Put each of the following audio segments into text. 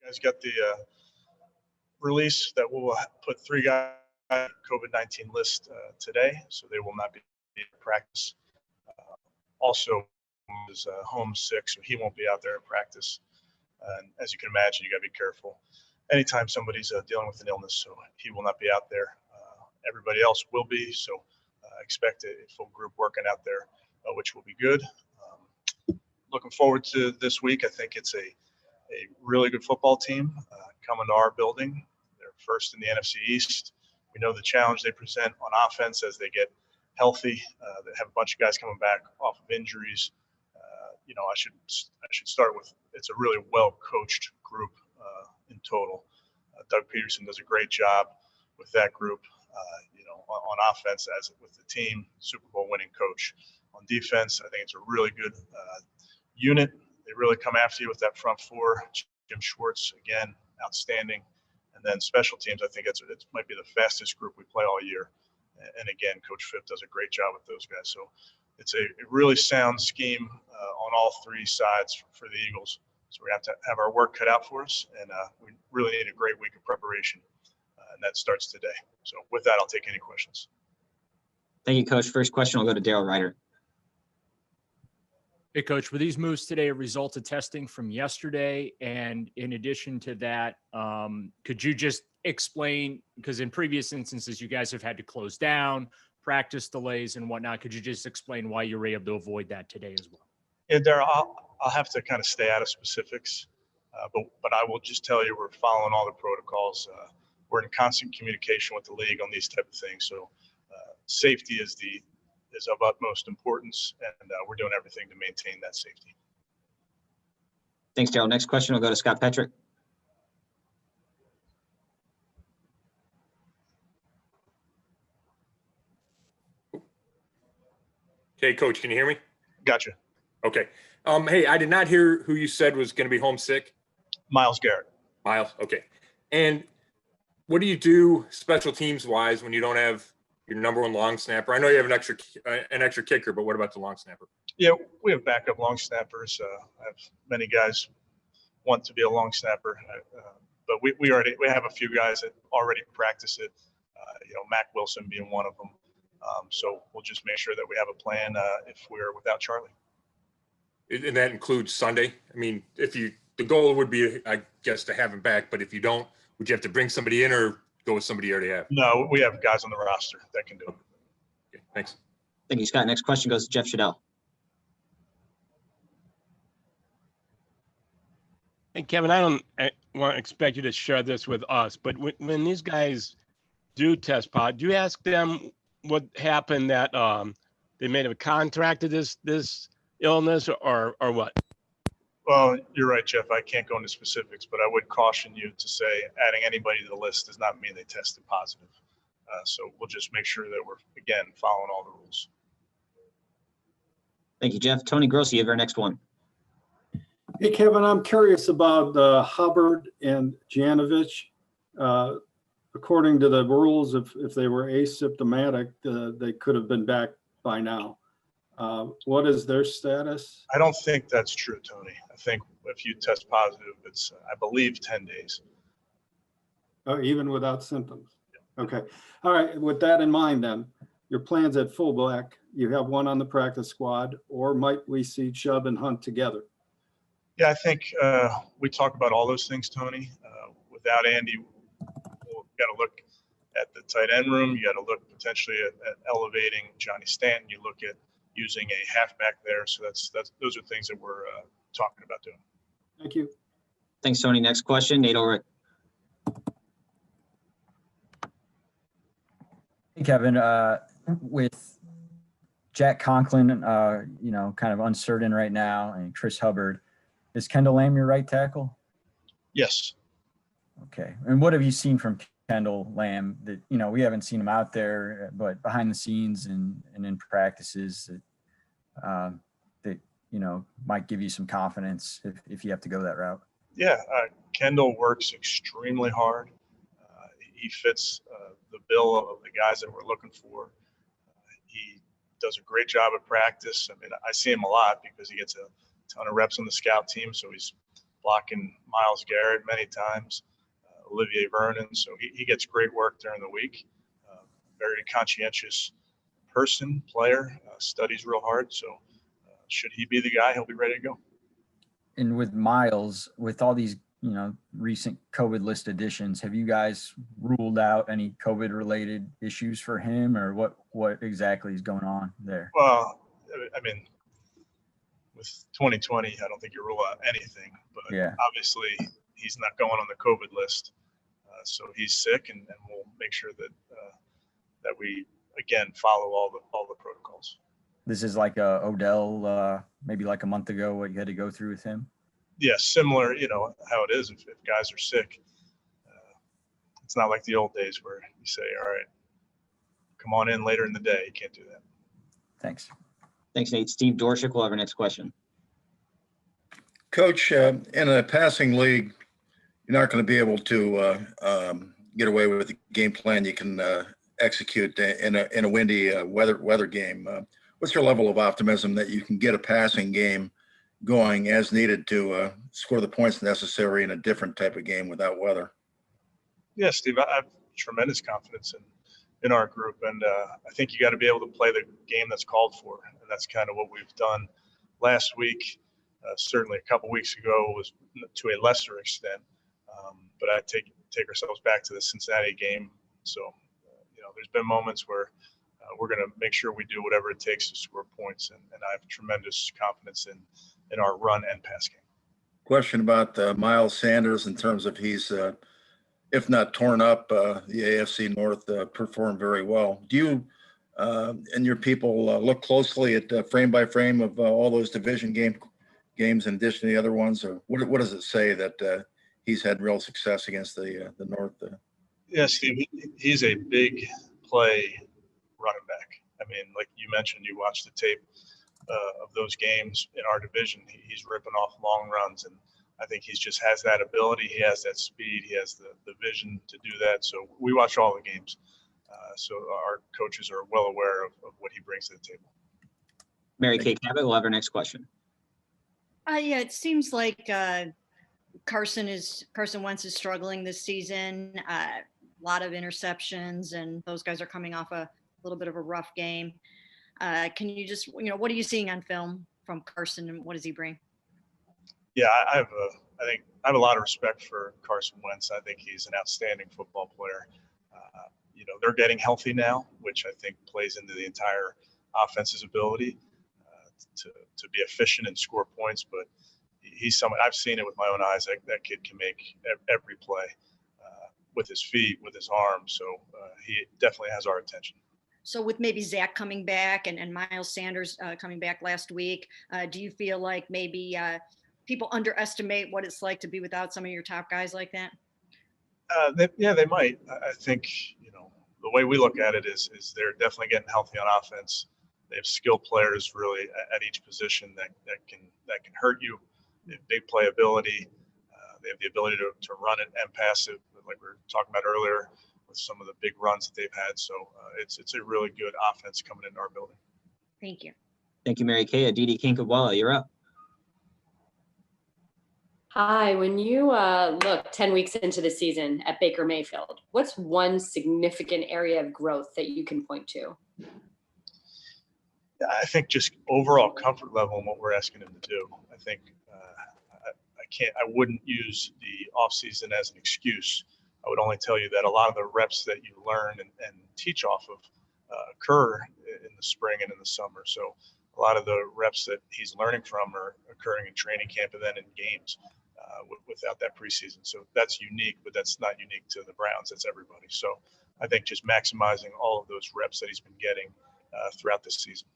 guys got the release that we'll put 3 guys on COVID-19 list today, so they will not be in practice. Also, is home sick, so he won't be out there in practice. And as you can imagine, you got to be careful anytime somebody's dealing with an illness, so he will not be out there. Everybody else will be, so expect a full group working out there, which will be good. Looking forward to this week. I think it's a really good football team coming to our building. They're first in the NFC East. We know the challenge they present on offense as they get healthy. They have a bunch of guys coming back off of injuries. I should start with, it's a really well-coached group in total. Doug Peterson does a great job with that group, on offense as with the team, Super Bowl winning coach. On defense, I think it's a really good unit. They really come after you with that front four. Jim Schwartz, again, outstanding. And then special teams, I think it might be the fastest group we play all year. And again, Coach Phipp does a great job with those guys. So it's a really sound scheme on all 3 sides for the Eagles. So we have to have our work cut out for us, and we really need a great week of preparation, and that starts today. So with that, I'll take any questions. Thank you, Coach. First question will go to Daryl Ryder. Hey, Coach, were these moves today a result of testing from yesterday? And in addition to that, could you just explain, because in previous instances, you guys have had to close down, practice delays and whatnot. Could you just explain why you were able to avoid that today as well? Yeah, Daryl, I'll have to kind of stay out of specifics, but I will just tell you we're following all the protocols. We're in constant communication with the league on these type of things. So safety is of utmost importance, and we're doing everything to maintain that safety. Thanks, Daryl. Next question will go to Scott Petrick. Hey, Coach, can you hear me? Gotcha. Okay. Hey, I did not hear who you said was going to be homesick. Myles Garrett. Myles. Okay. And what do you do special teams wise when you don't have your number 1 long snapper? I know you have an extra kicker, but what about the long snapper? Yeah, we have backup long snappers. I have many guys want to be a long snapper, but we have a few guys that already practice it. Mac Wilson being one of them. So we'll just make sure that we have a plan if we're without Charlie. And that includes Sunday. I mean, the goal would be, I guess, to have him back, but if you don't, would you have to bring somebody in or go with somebody you already have? No, we have guys on the roster that can do it. Okay, thanks. Thank you, Scott. Next question goes to Jeff Shadell. Hey, Kevin, I don't want to expect you to share this with us, but when these guys do test positive, do you ask them what happened, that they may have contracted this illness or what? Well, you're right, Jeff. I can't go into specifics, but I would caution you to say adding anybody to the list does not mean they tested positive. So we'll just make sure that we're, again, following all the rules. Thank you, Jeff. Tony Grossi, you have our next one. Hey, Kevin, I'm curious about Hubbard and Janovich. According to the rules, if they were asymptomatic, they could have been back by now. What is their status? I don't think that's true, Tony. I think if you test positive, it's, I believe, 10 days. Oh, even without symptoms? Yeah. Okay. All right. With that in mind, then, your plans at fullback, you have one on the practice squad, or might we see Chubb and Hunt together? Yeah, I think we talk about all those things, Tony. Without Andy, we've got to look at the tight end room. You got to look potentially at elevating Johnny Stanton. You look at using a halfback there. So those are things that we're talking about doing. Thank you. Thanks, Tony. Next question, Nate Ulrich. Hey, Kevin. With Jack Conklin, kind of uncertain right now, and Chris Hubbard, is Kendall Lamb your right tackle? Yes. Okay. And what have you seen from Kendall Lamb that, we haven't seen him out there, but behind the scenes and in practices that, might give you some confidence if you have to go that route? Yeah. Kendall works extremely hard. He fits the bill of the guys that we're looking for. He does a great job at practice. I mean, I see him a lot because he gets a ton of reps on the scout team. So he's blocking Myles Garrett many times, Olivier Vernon. So he gets great work during the week. Very conscientious person, player, studies real hard. So should he be the guy, he'll be ready to go. And with Miles, with all these, recent COVID list additions, have you guys ruled out any COVID related issues for him, or what exactly is going on there? Well, I mean, with 2020, I don't think you rule out anything, but Yeah. obviously he's not going on the COVID list. So he's sick, and we'll make sure that that we again follow all the protocols. This is like Odell, maybe like a month ago, what you had to go through with him. Yeah, similar, how it is if guys are sick. It's not like the old days where you say, all right, come on in later in the day. You can't do that. Thanks. Thanks, Nate. Steve Dorshik will have our next question. Coach, in a passing league, you're not going to be able to get away with the game plan you can execute in a windy weather game. What's your level of optimism that you can get a passing game going as needed to score the points necessary in a different type of game without weather? Yeah, Steve, I have tremendous confidence in our group, and I think you got to be able to play the game that's called for, and that's kind of what we've done last week. Certainly a couple weeks ago was to a lesser extent, but I take ourselves back to the Cincinnati game. So, there's been moments where we're going to make sure we do whatever it takes to score points, and I have tremendous confidence in our run and pass game. Question about Miles Sanders in terms of he's, if not torn up, the AFC North performed very well. Do you and your people look closely at frame by frame of all those division games in addition to the other ones, or what does it say that he's had real success against the North? Yeah, Steve, he's a big play running back. I mean, like you mentioned, you watch the tape of those games in our division. He's ripping off long runs, and I think he just has that ability. He has that speed. He has the vision to do that. So we watch all the games. So our coaches are well aware of what he brings to the table. Mary Kay Cabot will have our next question. Yeah, it seems like Carson Wentz is struggling this season. A lot of interceptions, and those guys are coming off a little bit of a rough game. Can you just, what are you seeing on film from Carson, and what does he bring? Yeah, I have a lot of respect for Carson Wentz. I think he's an outstanding football player. They're getting healthy now, which I think plays into the entire offense's ability to be efficient and score points. But he's someone, I've seen it with my own eyes. That kid can make every play with his feet, with his arms. So he definitely has our attention. So with maybe Zach coming back and Miles Sanders coming back last week, do you feel like maybe people underestimate what it's like to be without some of your top guys like that? They might. I think, the way we look at it is they're definitely getting healthy on offense. They have skilled players really at each position that can hurt you. They have big playability. They have the ability to run it and pass it, like we were talking about earlier with some of the big runs that they've had. So it's a really good offense coming into our building. Thank you. Thank you, Mary Kay. Aditi Kinkabwala, you're up. Hi, when you look 10 weeks into the season at Baker Mayfield, what's one significant area of growth that you can point to? I think just overall comfort level in what we're asking him to do. I think I wouldn't use the offseason as an excuse. I would only tell you that a lot of the reps that you learn and teach off of occur in the spring and in the summer. So a lot of the reps that he's learning from are occurring in training camp and then in games without that preseason. So that's unique, but that's not unique to the Browns. That's everybody. So I think just maximizing all of those reps that he's been getting throughout this season.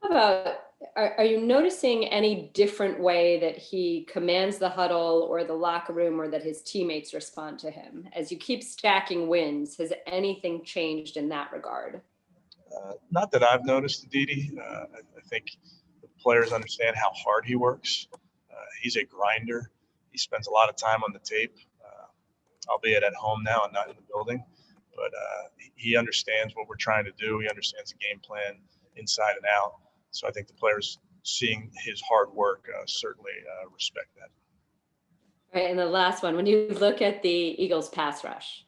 How about, are you noticing any different way that he commands the huddle or the locker room, or that his teammates respond to him? As you keep stacking wins, has anything changed in that regard? Not that I've noticed, Aditi. I think the players understand how hard he works. He's a grinder. He spends a lot of time on the tape, albeit at home now and not in the building. But he understands what we're trying to do. He understands the game plan inside and out. So I think the players seeing his hard work certainly respect that. All right, and the last one, when you look at the Eagles pass rush,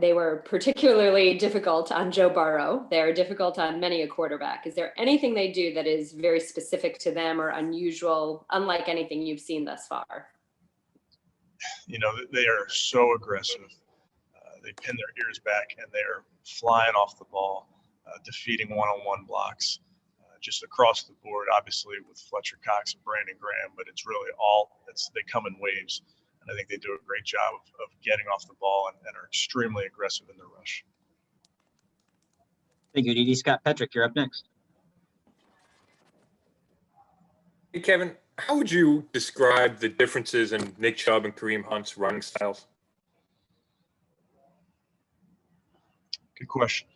they were particularly difficult on Joe Burrow. They're difficult on many a quarterback. Is there anything they do that is very specific to them or unusual, unlike anything you've seen thus far? They are so aggressive. They pin their ears back and they're flying off the ball, defeating one-on-one blocks just across the board, obviously with Fletcher Cox and Brandon Graham, but it's really they come in waves. And I think they do a great job of getting off the ball and are extremely aggressive in their rush. Thank you, Didi. Scott Petrick, you're up next. Hey, Kevin, how would you describe the differences in Nick Chubb and Kareem Hunt's running styles? Good question.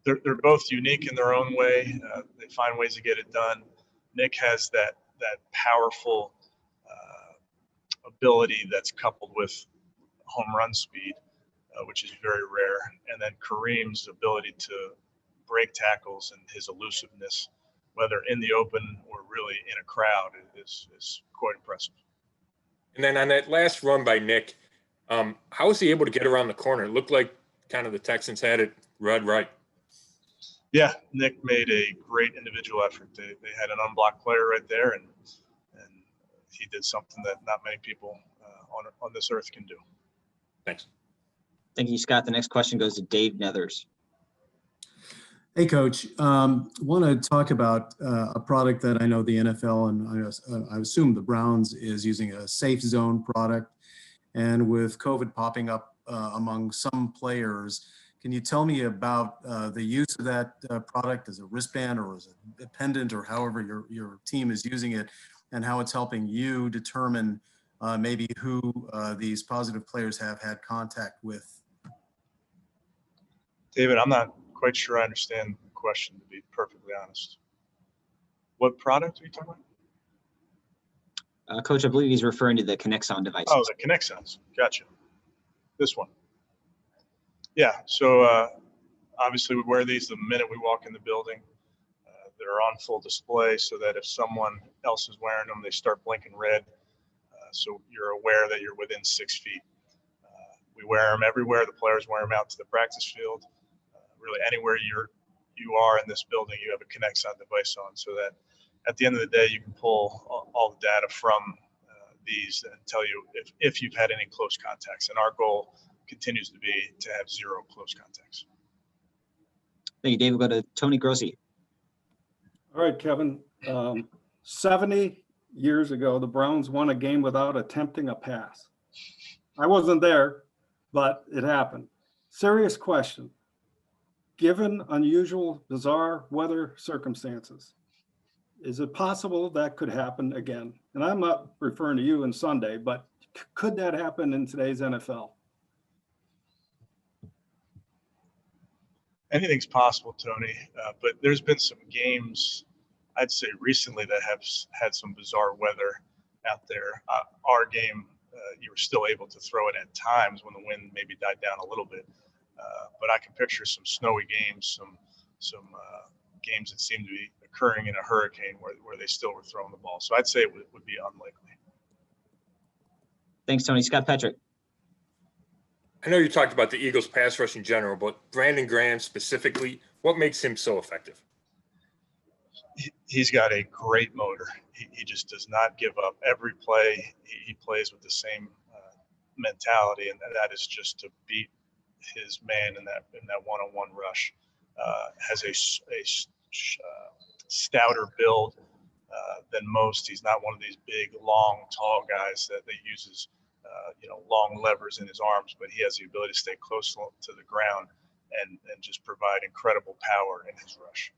They're both unique in their own way. They find ways to get it done. Nick has that powerful ability that's coupled with home run speed, which is very rare. And then Kareem's ability to break tackles and his elusiveness, whether in the open or really in a crowd, is quite impressive. And then on that last run by Nick, how was he able to get around the corner? It looked like kind of the Texans had it read right. Yeah, Nick made a great individual effort. They had an unblocked player right there, and he did something that not many people on this earth can do. Thanks. Thank you, Scott. The next question goes to Dave Nethers. Hey, Coach. Want to talk about a product that I know the NFL and I assume the Browns is using, a safe zone product. And with COVID popping up among some players, can you tell me about the use of that product as a wristband or as a pendant or however your team is using it, and how it's helping you determine maybe who these positive players have had contact with? David, I'm not quite sure I understand the question, to be perfectly honest. What product are you talking about? Coach, I believe he's referring to the Connexon devices. Oh, the Connexons. Gotcha. This one. Yeah, so obviously we wear these the minute we walk in the building. They're on full display so that if someone else is wearing them, they start blinking red. So you're aware that you're within 6 feet. We wear them everywhere. The players wear them out to the practice field. Really anywhere you are in this building, you have a Connexon device on, so that at the end of the day, you can pull all the data from these and tell you if you've had any close contacts. And our goal continues to be to have 0 close contacts. Thank you, Dave. We'll go to Tony Grossi. All right, Kevin. 70 years ago, the Browns won a game without attempting a pass. I wasn't there, but it happened. Serious question. Given unusual, bizarre weather circumstances, is it possible that could happen again? And I'm not referring to you and Sunday, but could that happen in today's NFL? Anything's possible, Tony, but there's been some games, I'd say recently, that have had some bizarre weather out there. Our game, you were still able to throw it at times when the wind maybe died down a little bit. But I can picture some snowy games, some games that seem to be occurring in a hurricane where they still were throwing the ball. So I'd say it would be unlikely. Thanks, Tony. Scott Petrick. I know you talked about the Eagles pass rush in general, but Brandon Graham specifically, what makes him so effective? He's got a great motor. He just does not give up. Every play, he plays with the same mentality, and that is just to beat his man in that one-on-one rush. Has a stouter build than most. He's not one of these big, long, tall guys that uses long levers in his arms, but he has the ability to stay close to the ground and just provide incredible power in his rush.